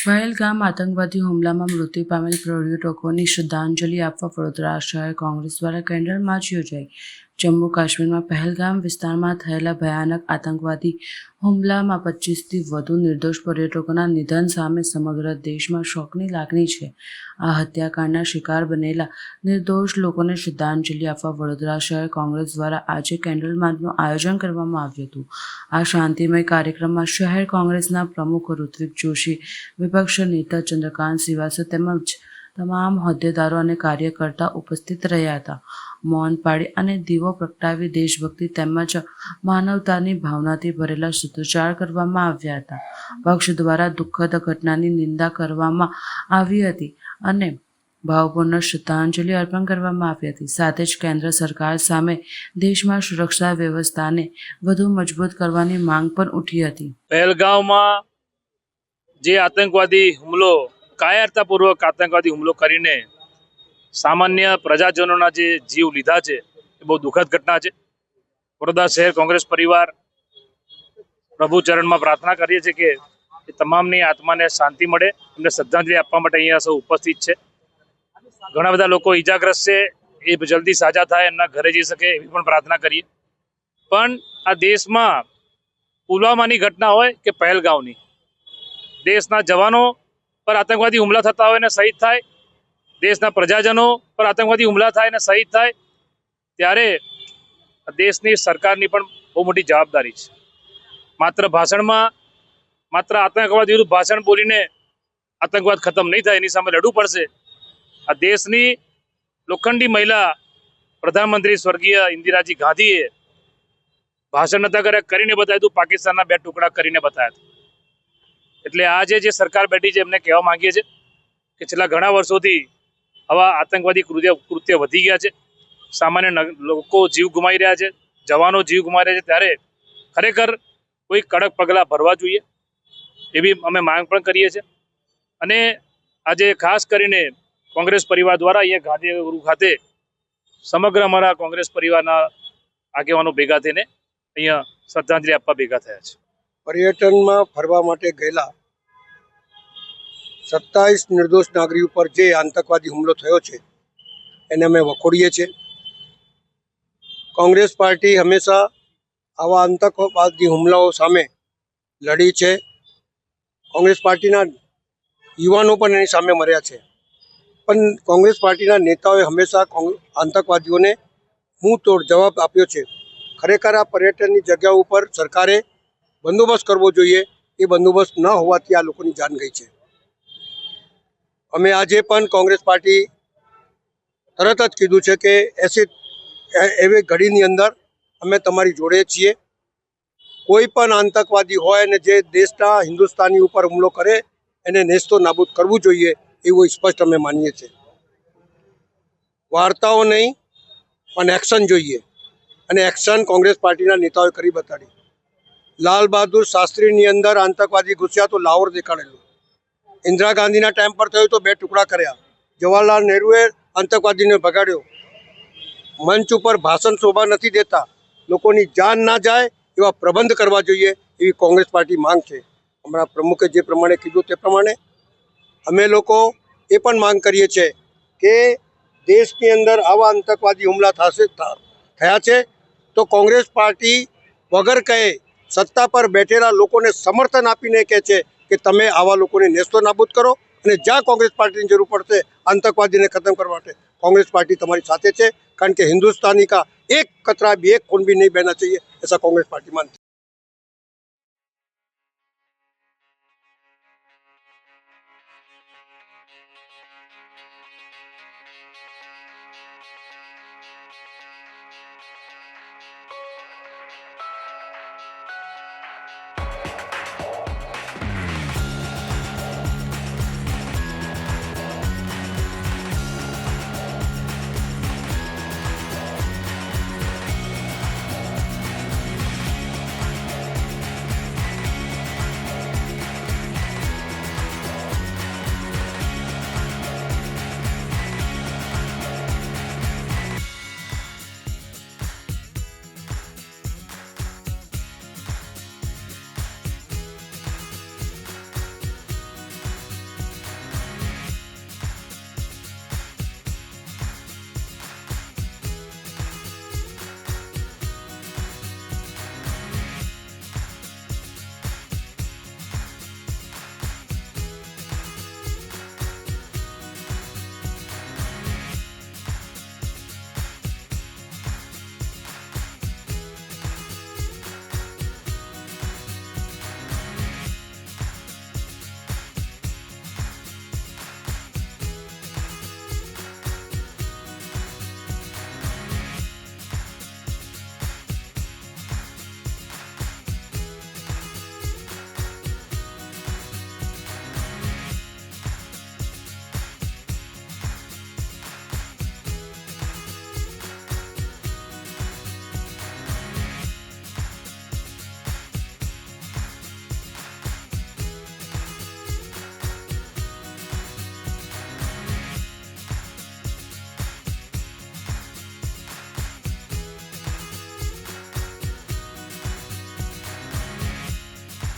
પહેલગામ આતંકવાદી હુમલામાં મૃત્યુ પામેલ પર્યટકોની શ્રદ્ધાંજલિ આપવા વડોદરા શહેર કોંગ્રેસ દ્વારા કેન્ડલ માર્ચ યોજાઈ। જમ્મુ કાશ્મીરમાં પહેલગામ વિસ્તારમાં થયેલા ભયાનક આતંકવાદી હુમલામાં 25થી વધુ નિર્દોષ પર્યટકોના નિધન સામે સમગ્ર દેશમાં શોકની લાગણી છે। આ હત્યાકાંડના શિકાર બનેલા નિર્દોષ લોકોને શ્રદ્ધાંજલિ આપવા વડોદરા શહેર કોંગ્રેસ દ્વારા આજે કેન્ડલ માર્ચનું આયોજન કરવામાં આવ્યું હતું। આ શાંતિમય કાર્યક્રમમાં શહેર કોંગ્રેસના પ્રમુખ ઋત્વિક જોશી, વિપક્ષ નેતા ચંદ્રકાંત શ્રીવાસ્તવ તેમજ તમામ હોદ્દેદારો અને કાર્યકર્તા ઉપસ્થિત રહ્યા હતા। મૌન પાળી અને દીવો પ્રગટાવી દેશભક્તિ તેમજ માનવતાની ભાવનાથી ભરેલા સૂત્રોચ્ચાર કરવામાં આવ્યા હતા। પક્ષ દ્વારા દુઃખદ ઘટનાની નિંદા કરવામાં આવી હતી અને ભાવપૂર્ણ શ્રદ્ધાંજલિ અર્પણ કરવામાં આવી હતી। સાથે જ કેન્દ્ર સરકાર સામે દેશમાં સુરક્ષા વ્યવસ્થાને વધુ મજબૂત કરવાની માંગ પણ ઉઠી હતી। પહેલગામમાં જે આતંકવાદી હુમલો, કાયરતાપૂર્વક આતંકવાદી હુમલો કરીને સામાન્ય પ્રજાજનોના જે જીવ લીધા છે એ બહુ દુઃખદ ઘટના છે। વડોદરા શહેર કોંગ્રેસ પરિવાર પ્રભુ ચરણમાં પ્રાર્થના કરીએ છીએ કે એ તમામની આત્માને શાંતિ મળે, એમને શ્રદ્ધાંજલિ આપવા માટે અહીંયા સૌ ઉપસ્થિત છે। ઘણા બધા લોકો ઈજાગ્રસ્ત છે, એ જલ્દી સાજા થાય, એમના ઘરે જઈ શકે એવી પણ પ્રાર્થના કરીએ। પણ આ દેશમાં પુલવામાની ઘટના હોય કે પહેલગામની, દેશના જવાનો પર આતંકવાદી હુમલા થતા હોય ને શહીદ થાય, દેશના પ્રજાજનો પર આતંકવાદી હુમલા થાય ને શહીદ થાય, ત્યારે દેશની સરકારની પણ બહુ મોટી જવાબદારી છે। માત્ર ભાષણમાં માત્ર આતંકવાદ વિરુદ્ધ ભાષણ બોલીને આતંકવાદ ખતમ નહીં થાય, એની સામે લડવું પડશે। આ દેશની લોખંડી મહિલા પ્રધાનમંત્રી સ્વર્ગીય ઇન્દિરાજી ગાંધીએ ભાષણ નતા કર્યા, કરીને બતાવ્યું, પાકિસ્તાનના 2 ટુકડા કરીને બતાવ્યા। એટલે આજે જે સરકાર બેઠી છે એમને કહેવા માંગીએ છીએ કે છેલ્લા ઘણા વર્ષોથી આવા આતંકવાદી કૃત્ય વધી ગયા છે, સામાન્ય લોકો જીવ ગુમાવી રહ્યા છે, જવાનો જીવ ગુમાવી રહ્યા છે, ત્યારે ખરેખર કોઈ કડક પગલાં ભરવા જોઈએ એવી અમે માંગ પણ કરીએ છીએ। અને આજે ખાસ કરીને કોંગ્રેસ પરિવાર દ્વારા અહીંયા ગાંધીનગર ખાતે સમગ્ર અમારા કોંગ્રેસ પરિવારના આગેવાનો ભેગા થઈને અહીંયા શ્રદ્ધાંજલિ આપવા ભેગા થયા છે। પર્યટનમાં ફરવા માટે ગયેલા 27 નિર્દોષ નાગરિકો પર જે આતંકવાદી હુમલો થયો છે એને અમે વખોડીએ છીએ। કોંગ્રેસ પાર્ટી હંમેશા આવા આતંકવાદી હુમલાઓ સામે લડી છે। કોંગ્રેસ પાર્ટીના યુવાનો પણ એની સામે મર્યા છે, પણ કોંગ્રેસ પાર્ટીના નેતાઓએ હંમેશા આતંકવાદીઓને મુંહતોડ જવાબ આપ્યો છે। ખરેખર આ પર્યટનની જગ્યા ઉપર સરકારે બંદોબસ્ત કરવો જોઈએ, એ બંદોબસ્ત ન હોવાથી આ લોકોની જાન ગઈ છે। અમે આજે પણ કોંગ્રેસ પાર્ટી તરત જ કીધું છે કે એવી ઘડીની અંદર અમે તમારી જોડે છીએ। કોઈ પણ આતંકવાદી હોય ને જે દેશના હિન્દુસ્તાની ઉપર હુમલો કરે એને નેસ્તો નાબૂદ કરવું જોઈએ એવું સ્પષ્ટ અમે માનીએ છીએ। વાર્તાઓ નહીં પણ એક્શન જોઈએ, અને એક્શન કોંગ્રેસ પાર્ટીના નેતાઓએ કરી બતાડી। લાલ બહાદુર શાસ્ત્રીની અંદર આતંકવાદી ઘૂસ્યા તો લાહોર દેખાડેલું, ઇન્દિરા ગાંધીના ટાઈમ પર થયું તો 2 ટુકડા કર્યા, જવાહરલાલ નહેરુએ આતંકવાદીને ભગાડ્યો। મંચ ઉપર ભાષણ શોભા નથી દેતા, લોકોની જાન ના જાય એવા પ્રબંધ કરવા જોઈએ એવી કોંગ્રેસ પાર્ટી માંગ છે। અમારા પ્રમુખે જે પ્રમાણે કીધું તે પ્રમાણે અમે લોકો એ પણ માંગ કરીએ છીએ કે દેશની અંદર આવા આતંકવાદી હુમલા થયા છે તો કોંગ્રેસ પાર્ટી વગર કહે સત્તા પર બેઠેલા લોકોને સમર્થન આપીને કહે છે કે તમે આવા લોકોને નેસ્તો નાબૂદ કરો, અને જ્યાં કોંગ્રેસ પાર્ટીની જરૂર પડશે આતંકવાદીને ખતમ કરવા માટે કોંગ્રેસ પાर्टी તમારી સાથે છે। કારણ કે हिंदुस्तानी का एक कतरा भी, एक खून भी नहीं बहना चाहिए, ऐसा कांग्रेस पार्टी मानती है।